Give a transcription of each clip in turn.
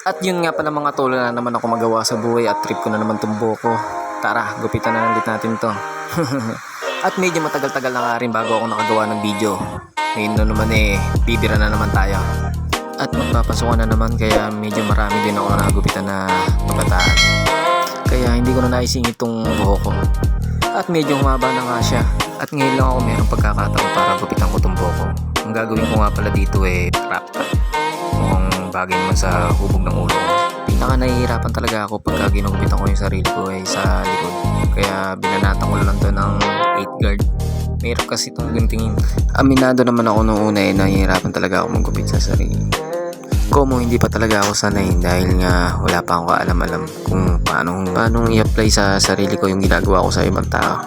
At yun nga pala mga tol, na naman ako magawa sa buhay at trip ko na naman tong buhok ko. Tara, gupitan na ulit natin to. At medyo matagal-tagal na nga rin bago ako nakagawa ng video. Ngayon na naman bibira na naman tayo. At magpapasukan na naman, kaya medyo marami din ako nakagupitan na pagkataan. Kaya hindi ko na naisingit itong buhok ko. At medyo humaba na nga siya. At ngayon lang ako mayroong pagkakataon para gupitan ko itong buhok ko. Ang gagawin ko nga pala dito crop cut. Mukhang bagay naman sa hubog ng ulo ko. Pinaka nahihirapan talaga ako pagka ginugupitan ko yung sarili ko sa likod. Kaya binanatan ko lang to ng 8 guard. Mayroon kasi itong guntingin. Aminado naman ako noong una nahihirapan talaga ako maggupit sa sarili. Como hindi pa talaga ako sanay dahil nga wala pa akong kaalam-alam kung paano i-apply sa sarili ko yung ginagawa ko sa ibang tao.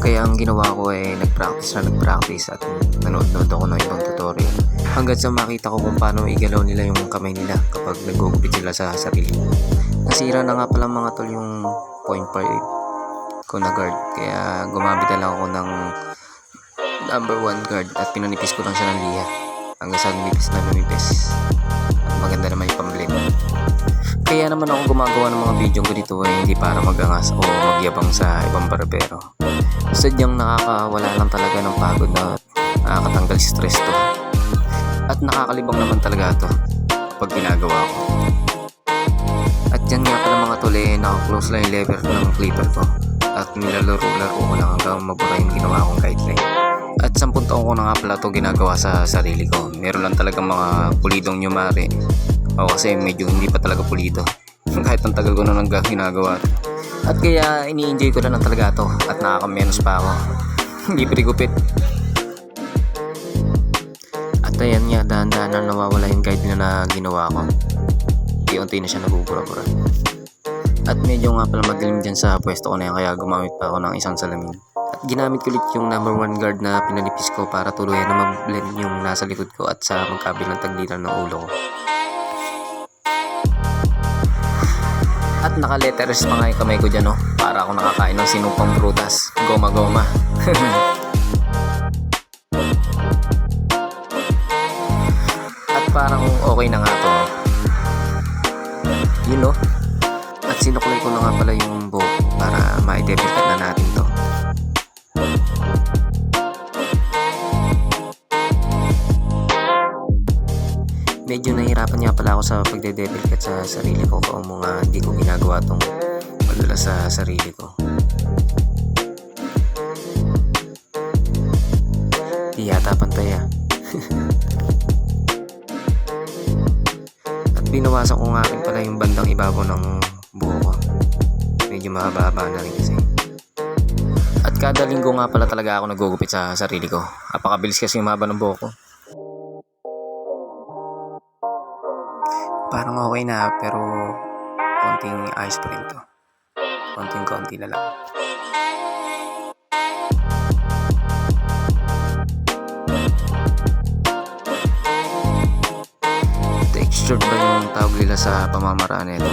Kaya ang ginawa ko nagpractice at nanood ako ng ibang tutorial. Hanggang sa makita ko kung paano igalaw nila yung kamay nila kapag nagugupit sila sa sarili. Nasira na nga pala mga tol yung 0.5 ko na guard. Kaya gumamit na lang ako ng number 1 guard at pinanipis ko lang siya ng liha. Hanggang sa lumipis. At maganda naman yung pamblend. Kaya naman ako gumagawa ng mga video ganito hindi para magangas o magyabang sa ibang barbero. Sadyang nakakawala lang talaga ng pagod na nakakatanggal stress to. At nakakalibang naman talaga to kapag ginagawa ko. At yan nga pala mga tol naka-close lang yung lever ng clipper ko. At nilalaro-laro ko lang hanggang mabura yung ginawa kong guideline. At 10 taon ko na nga pala ito ginagawa sa sarili ko. Meron lang talagang mga pulidong nyumari. O kasi medyo hindi pa talaga pulido. Kahit ang tagal ko na nang ginagawa. At kaya ini-enjoy ko na lang talaga ito. At nakakamenos pa ako. Hindi pinigupit. At ayan nga, dahan-dahan na nawawala yung guide na ginawa ko. Unti-unti na siya nabubura-bura. At medyo nga pala madilim dyan sa pwesto ko na yan, kaya gumamit pa ako ng isang salamin. At ginamit ko ulit yung number 1 guard na pinanipis ko para tuluyan na mag-blend yung nasa likod ko at sa magkabilang tagliran ng ulo ko. At naka-letters pa nga yung kamay ko dyan para ako nakakain ng sinupang prutas. Goma-goma. At parang okay na nga to. Yun At sinuklay ko na nga pala yung buhok para ma-depict na natin to. Medyo nahihirapan nga pala ako sa pagde-depict sa sarili ko kung mga hindi ko ginagawa tong padala sa sarili ko. Di yata pantay At binawasan ko nga rin pala yung bandang ibabaw ng buhok ko. Medyo mahaba-haba na rin kasi. At kada linggo nga pala talaga ako nagugupit sa sarili ko. Napakabilis kasi yung mahaba ng buhok ko. Parang okay na pero konting ayos pa rin to. Konting-konti na lang. Textured ba yung tawag nila sa pamamaraan nito?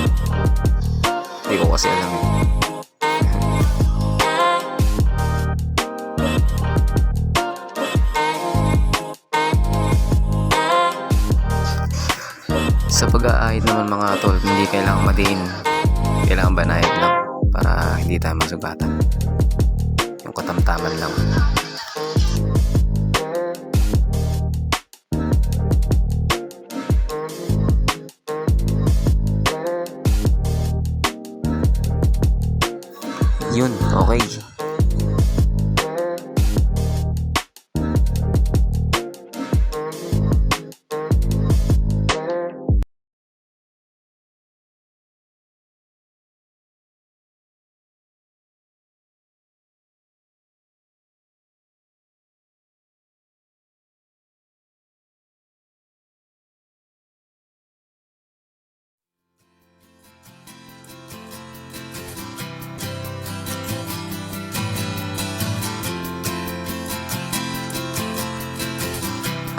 Hindi ko kasi alam Sa pag-aahit naman mga tol, hindi kailangan madiin. Kailangan banayad lang para hindi tayo masugatan. Yung katamtaman lang. Yun, okay.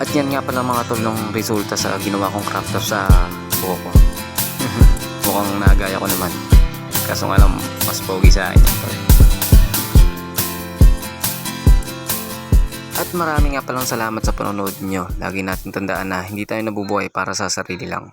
At yan nga pala mga tol ng resulta sa ginawa kong craft top sa buhok ko. Mukhang nagaya ko naman. Kaso nga lang mas pogi sa akin. At marami nga palang salamat sa panonood nyo. Lagi natin tandaan na hindi tayo nabubuhay para sa sarili lang.